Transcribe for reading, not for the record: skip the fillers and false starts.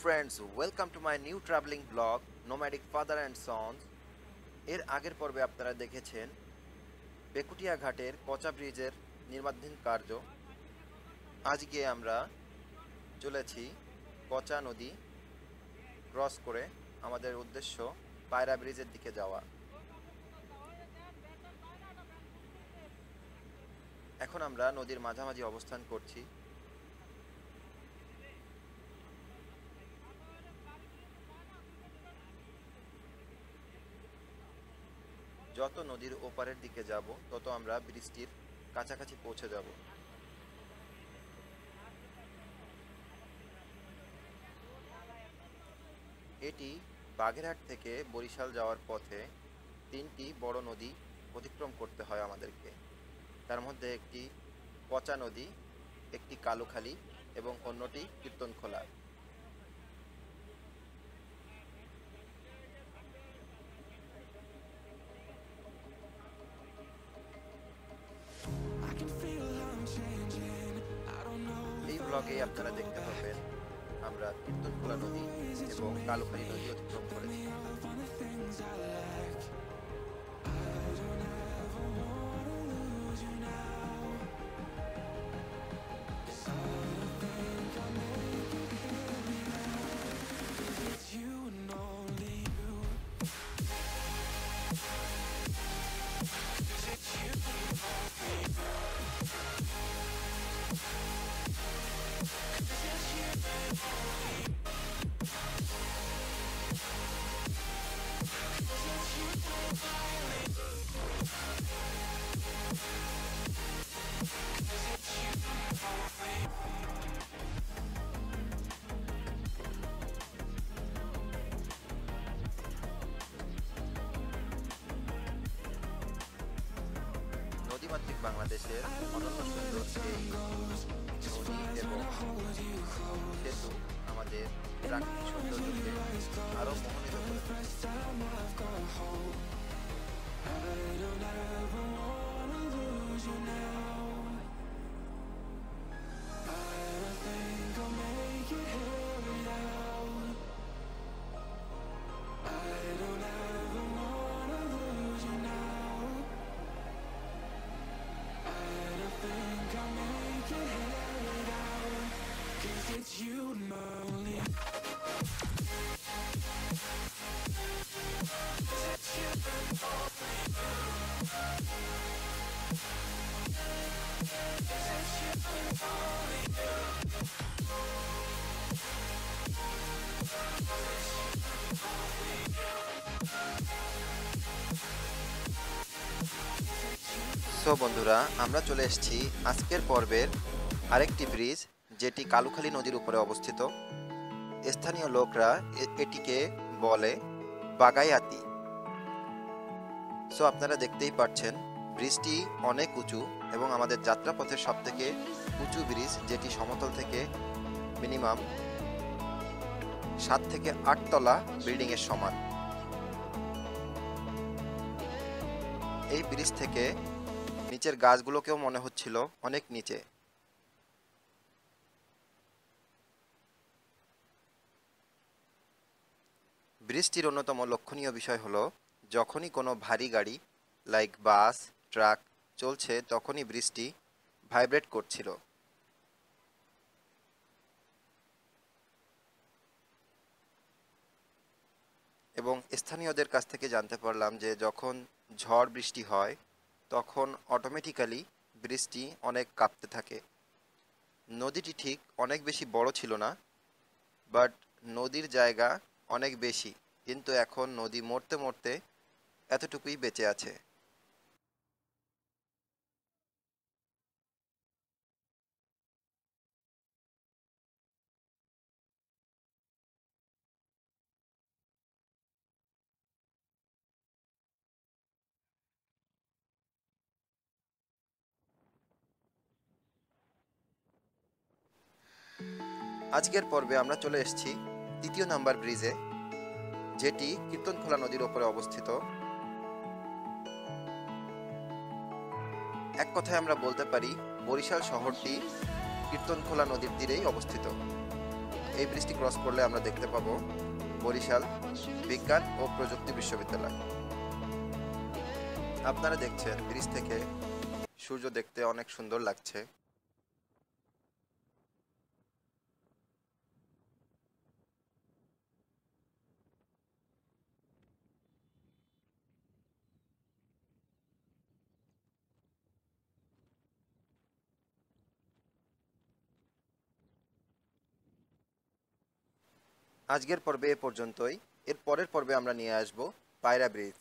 friends, welcome to my new traveling blog Nomadic Father and Sons। এর আগের পর্বে আপনারা দেখেছেন বেকুটিয়া ঘাটের কচা ব্রিজের নির্মাণাধীন কার্য। আজকে আমরা চলেছি কচা নদী ক্রস করে আমাদের উদ্দেশ্য পায়রা ব্রিজের দিকে যাওয়া। এখন আমরা নদীর মাঝামাঝি অবস্থান করছি। যত নদীর ওপারের দিকে যাব তত আমরা ব্রিজটির কাছাকাছি পৌঁছে যাব। এটি বাগেরহাট থেকে বরিশাল যাওয়ার পথে তিনটি বড় নদী অতিক্রম করতে হয় আমাদেরকে। তার মধ্যে একটি কচা নদী, একটি কালুখালী এবং অন্যটি কীর্তনখোলা। এই ব্লগে আপনারা দেখতে পাবেন আমরা কীর্তনখোলা নদী এবং কালুখালী নদী অতিক্রম করেছি। নদীমাতৃক বাংলাদেশের অনন্য সুন্দর এই নদী এবং সেতু আমাদের প্রাকৃতিক সৌন্দর্যকে আরো মোহনীয় করে তুলেছে। সো বন্ধুরা, আমরা চলে এসেছি আজকের পর্বের আরেকটি ব্রিজ, যেটি কালুখালী নদীর উপরে অবস্থিত। স্থানীয় লোকরা এটিকে বলে বাগাইয়াতি। সো আপনারা দেখতেই পাচ্ছেন ব্রিজটি অনেক উঁচু এবং আমাদের যাত্রাপথের সবথেকে উঁচু ব্রিজ, যেটি সমতল থেকে মিনিমাম 7 থেকে 8 তলা বিল্ডিংয়ের সমান। এই ব্রিজ থেকে নিচের গাছগুলোকেও মনে হচ্ছিল অনেক নিচে। ব্রিজটির অন্যতম লক্ষণীয় বিষয় হলো, যখনই কোনো ভারী গাড়ি লাইক বাস, ট্রাক চলছে, তখনই ব্রিজটি ভাইব্রেট করছিল। এবং স্থানীয়দের কাছ থেকে জানতে পারলাম যে যখন ঝড় বৃষ্টি হয় তখন অটোমেটিক্যালি ব্রিজটি অনেক কাঁপতে থাকে। নদীটি ঠিক অনেক বেশি বড় ছিল না, বাট নদীর জায়গা অনেক বেশি, কিন্তু এখন নদী মরতে মরতে এতটুকুই বেঁচে আছে। আজকের পর্বে আমরা চলে এসেছি 3য় নাম্বার ব্রিজে, যেটি কীর্তনখোলা নদীর উপরে অবস্থিত। এক কথায় আমরা বলতে পারি বরিশাল শহরটি কীর্তনখোলা নদীর তীরেই অবস্থিত। এই ব্রিজটি ক্রস করলে আমরা দেখতে পাবো বরিশাল বিজ্ঞান ও প্রযুক্তি বিশ্ববিদ্যালয়। আপনারা দেখছেন ব্রিজ থেকে সূর্য দেখতে অনেক সুন্দর লাগছে। আজকের পর্বে এ পর্যন্তই। এর পরের পর্বে আমরা নিয়ে আসব পায়রা ব্রিজ।